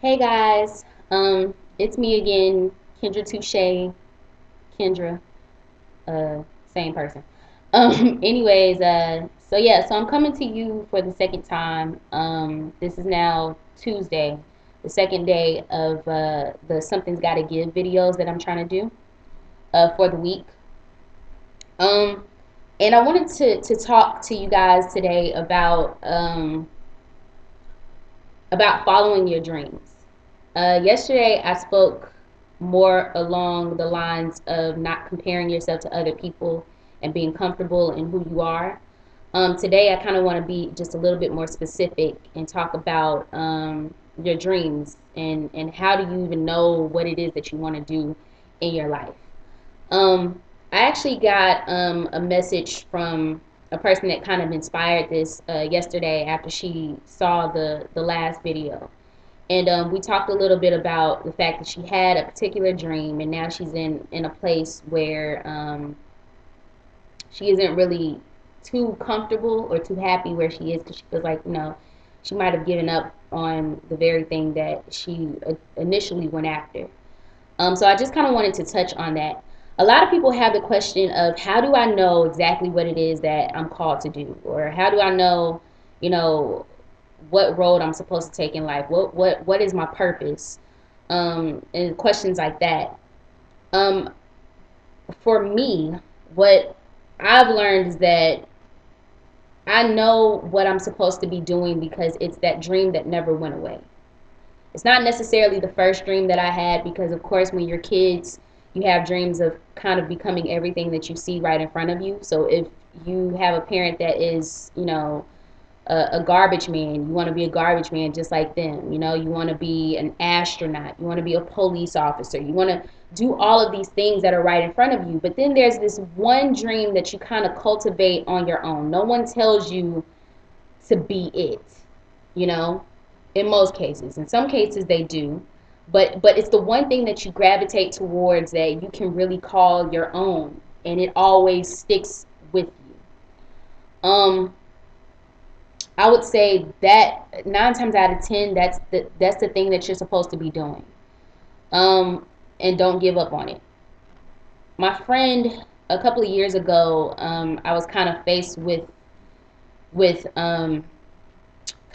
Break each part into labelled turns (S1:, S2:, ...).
S1: Hey guys, it's me again, Kendra2Shay, Kendra, same person. So I'm coming to you for the second time. This is now Tuesday, the second day of the Something's Gotta Give videos that I'm trying to do for the week. Um, and I wanted to talk to you guys today about following your dreams. Yesterday, I spoke more along the lines of not comparing yourself to other people and being comfortable in who you are. Today, I kind of want to be just a little bit more specific and talk about your dreams and how do you even know what it is that you want to do in your life. I actually got a message from a person that kind of inspired this yesterday after she saw the last video. And we talked a little bit about the fact that she had a particular dream, and now she's in a place where she isn't really too comfortable or too happy where she is because she feels like, she might have given up on the very thing that she initially went after. So I just kind of wanted to touch on that. A lot of people have the question of how do I know exactly what it is that I'm called to do, or how do I know, you know, what road I'm supposed to take in life? What is my purpose? And questions like that. Um, for me, what I've learned is that I know what I'm supposed to be doing because it's that dream that never went away. It's not necessarily the first dream that I had because, of course, when you're kids, you have dreams of kind of becoming everything that you see right in front of you. So if you have a parent that is, a garbage man, you want to be a garbage man just like them. You want to be an astronaut, you want to be a police officer, you want to do all of these things that are right in front of you. But then there's this one dream that you kind of cultivate on your own. No one tells you to be it, you know, in most cases. In some cases they do. But it's the one thing that you gravitate towards that you can really call your own, and it always sticks with you. I would say that 9 times out of 10, that's the thing that you're supposed to be doing. And don't give up on it. My friend, a couple of years ago, I was kind of faced with kind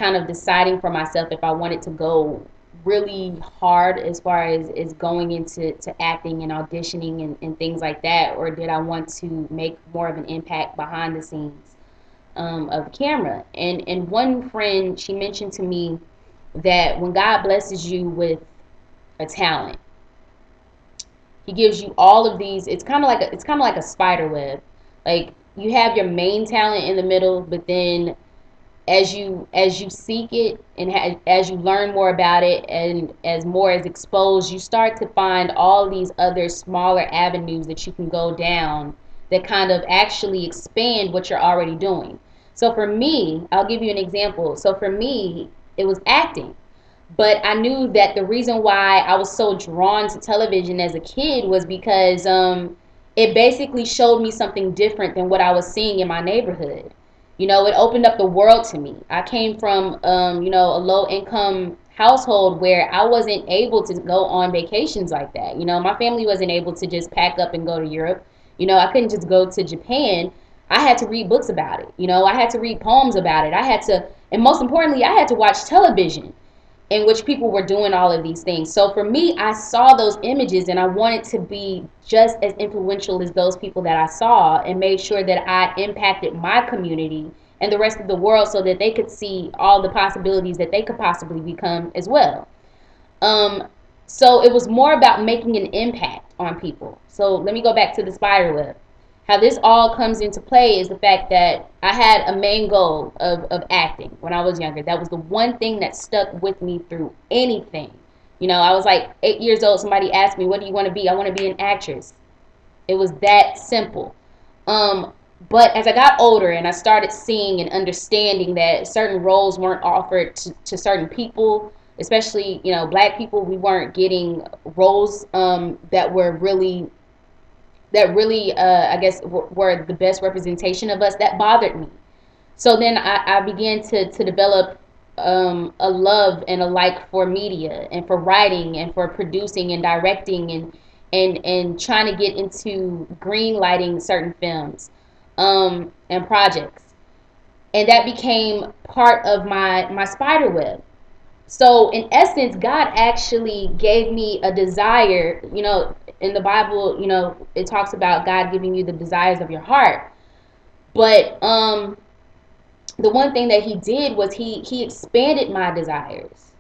S1: of deciding for myself if I wanted to go really hard as far as going into acting and auditioning and things like that, or did I want to make more of an impact behind the scenes of the camera. And one friend, she mentioned to me that when God blesses you with a talent, He gives you all of these. It's kind of like a spider web. Like, you have your main talent in the middle, but then as you seek it and as you learn more about it and as more is exposed, you start to find all these other smaller avenues that you can go down that kind of actually expand what you're already doing. So for me, I'll give you an example. So for me, it was acting. But I knew that the reason why I was so drawn to television as a kid was because it basically showed me something different than what I was seeing in my neighborhood. It opened up the world to me. I came from, a low income household where I wasn't able to go on vacations like that. My family wasn't able to just pack up and go to Europe. I couldn't just go to Japan. I had to read books about it. I had to read poems about it. And most importantly, I had to watch television in which people were doing all of these things. So for me, I saw those images and I wanted to be just as influential as those people that I saw, and made sure that I impacted my community and the rest of the world so that they could see all the possibilities that they could possibly become as well. Um, so it was more about making an impact on people. So let me go back to the spider web. How this all comes into play is the fact that I had a main goal of acting when I was younger. That was the one thing that stuck with me through anything. I was like 8 years old. Somebody asked me, "What do you want to be?" "I want to be an actress." It was that simple. Um, but as I got older and I started seeing and understanding that certain roles weren't offered to certain people, especially black people, we weren't getting roles that really I guess were the best representation of us. That bothered me. So then I began to develop a love and a like for media and for writing and for producing and directing and trying to get into green lighting certain films and projects. And that became part of my spider web. So in essence, God actually gave me a desire. In the Bible, it talks about God giving you the desires of your heart. But the one thing that he did was he expanded my desires.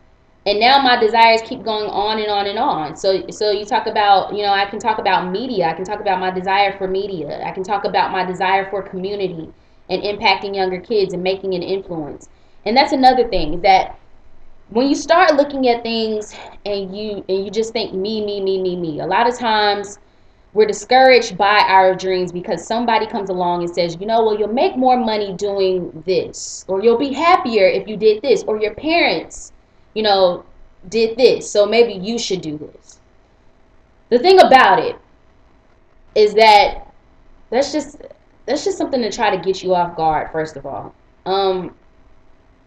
S1: And now my desires keep going on and on and on. So you talk about, I can talk about media. I can talk about my desire for media. I can talk about my desire for community and impacting younger kids and making an influence. And that's another thing, that when you start looking at things and you just think me, me, me, me, me, a lot of times we're discouraged by our dreams because somebody comes along and says, well, you'll make more money doing this, or you'll be happier if you did this, or your parents, you know, did this, so maybe you should do this. The thing about it is that that's just that's just something to try to get you off guard. First of all,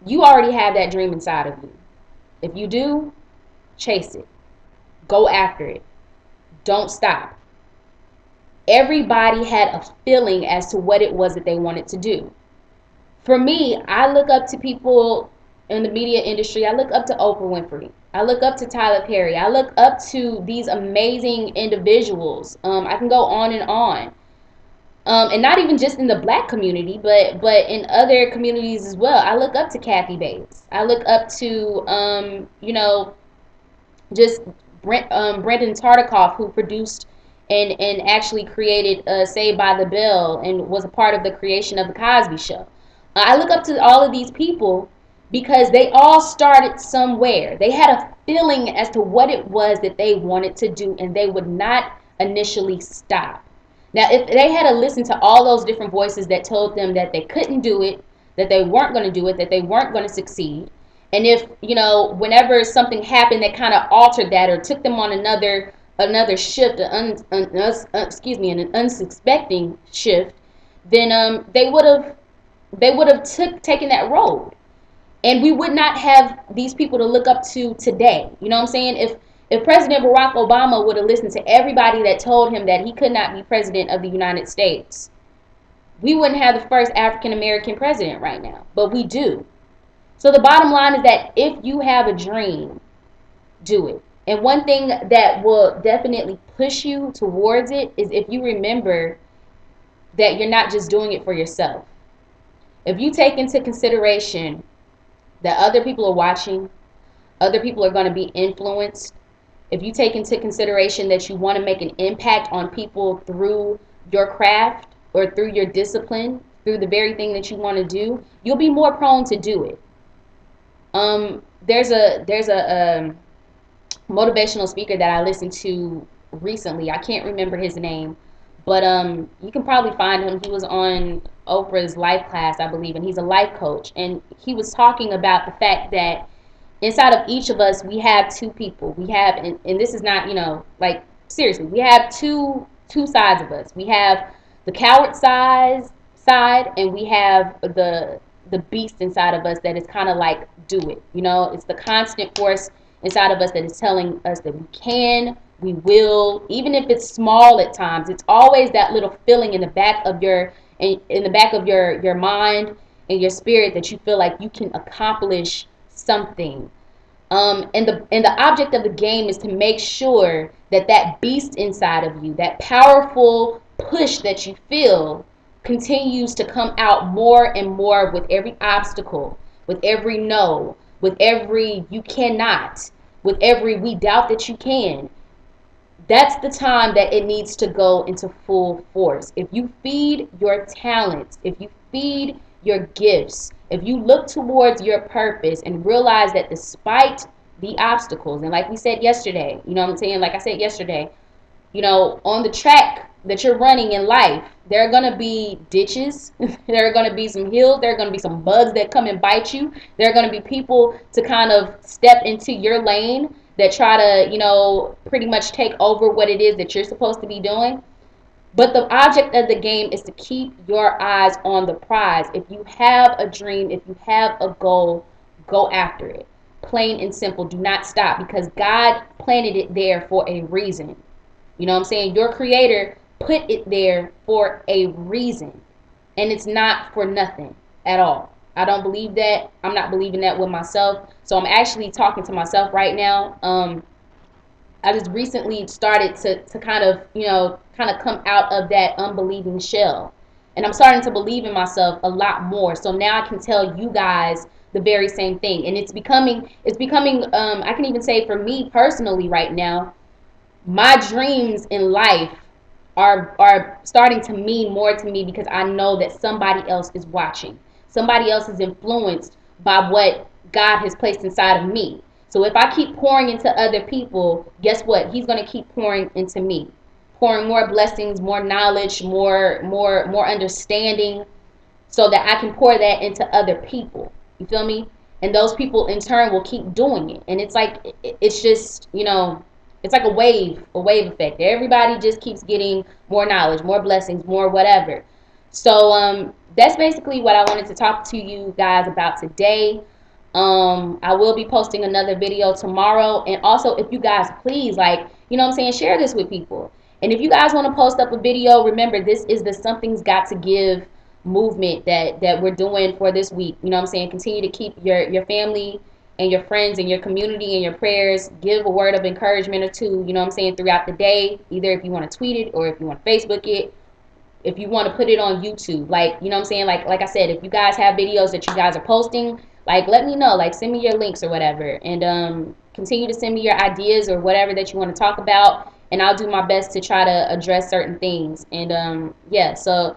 S1: you already have that dream inside of you. If you do, chase it, go after it, don't stop. Everybody had a feeling as to what it was that they wanted to do. For me, I look up to people in the media industry. I look up to Oprah Winfrey. I look up to Tyler Perry. I look up to these amazing individuals. I can go on and on. And not even just in the black community, but in other communities as well. I look up to Kathy Bates. I look up to just Brendan Tartikoff, who produced and actually created Saved by the Bell and was a part of the creation of the Cosby Show. I look up to all of these people because they all started somewhere. They had a feeling as to what it was that they wanted to do, and they would not initially stop. Now, if they had to listen to all those different voices that told them that they couldn't do it, that they weren't going to do it, that they weren't going to succeed, and if, whenever something happened that kind of altered that or took them on another shift, an unsuspecting shift, then they would have taken that road, and we would not have these people to look up to today. You know what I'm saying? If President Barack Obama would have listened to everybody that told him that he could not be president of the United States, we wouldn't have the first African American president right now. But we do. So the bottom line is that if you have a dream, do it. And one thing that will definitely push you towards it is if you remember that you're not just doing it for yourself. If you take into consideration that other people are watching, other people are going to be influenced, if you take into consideration that you want to make an impact on people through your craft or through your discipline, through the very thing that you want to do, you'll be more prone to do it. There's a motivational speaker that I listened to recently. I can't remember his name, but you can probably find him. He was on Oprah's Life Class, I believe, and he's a life coach. And he was talking about the fact that inside of each of us, we have two people. We have, and this is not, seriously, we have two sides of us. We have the coward side, and we have the beast inside of us that is kind of like, do it. It's the constant force inside of us that is telling us that we can, we will, even if it's small at times. It's always that little feeling in the back of your mind and your spirit that you feel like you can accomplish something. And the object of the game is to make sure that that beast inside of you, that powerful push that you feel, continues to come out more and more with every obstacle, with every no, with every you cannot, with every we doubt that you can. That's the time that it needs to go into full force. If you feed your talents, if you feed your gifts, if you look towards your purpose and realize that despite the obstacles, and like we said yesterday, like I said yesterday, on the track that you're running in life, there are going to be ditches, there are going to be some hills, there are going to be some bugs that come and bite you, there are going to be people to kind of step into your lane that try to, pretty much take over what it is that you're supposed to be doing. But the object of the game is to keep your eyes on the prize. If you have a dream, if you have a goal, Go after it. Plain and simple. Do not stop, because God planted it there for a reason. You know what I'm saying? Your creator put it there for a reason. And it's not for nothing at all. I don't believe that. I'm not believing that with myself. So I'm actually talking to myself right now. I just recently started to kind of, kind of come out of that unbelieving shell. And I'm starting to believe in myself a lot more. So now I can tell you guys the very same thing. And it's becoming, I can even say for me personally right now, my dreams in life are starting to mean more to me, because I know that somebody else is watching. Somebody else is influenced by what God has placed inside of me. So if I keep pouring into other people, guess what? He's going to keep pouring into me. Pouring more blessings, more knowledge, more understanding, so that I can pour that into other people. You feel me? And those people in turn will keep doing it. And it's like, it's just, it's like a wave effect. Everybody just keeps getting more knowledge, more blessings, more whatever. So that's basically what I wanted to talk to you guys about today. I will be posting another video tomorrow. And also, if you guys please, like, share this with people. And if you guys want to post up a video, remember, this is the Something's Got to Give movement that we're doing for this week. Continue to keep your family and your friends and your community and your prayers. Give a word of encouragement or two, throughout the day. Either if you want to tweet it, or if you want to Facebook it, if you want to put it on YouTube. Like, like I said, if you guys have videos that you guys are posting, like, let me know. Like, send me your links or whatever. And continue to send me your ideas or whatever that you want to talk about, and I'll do my best to try to address certain things. And yeah, so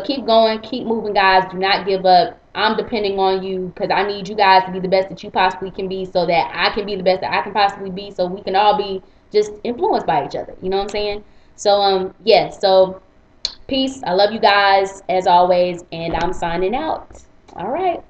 S1: keep going, keep moving, guys. Do not give up. I'm depending on you, because I need you guys to be the best that you possibly can be, so that I can be the best that I can possibly be, so we can all be just influenced by each other. You know what I'm saying? So yeah, so peace. I love you guys as always, and I'm signing out. All right.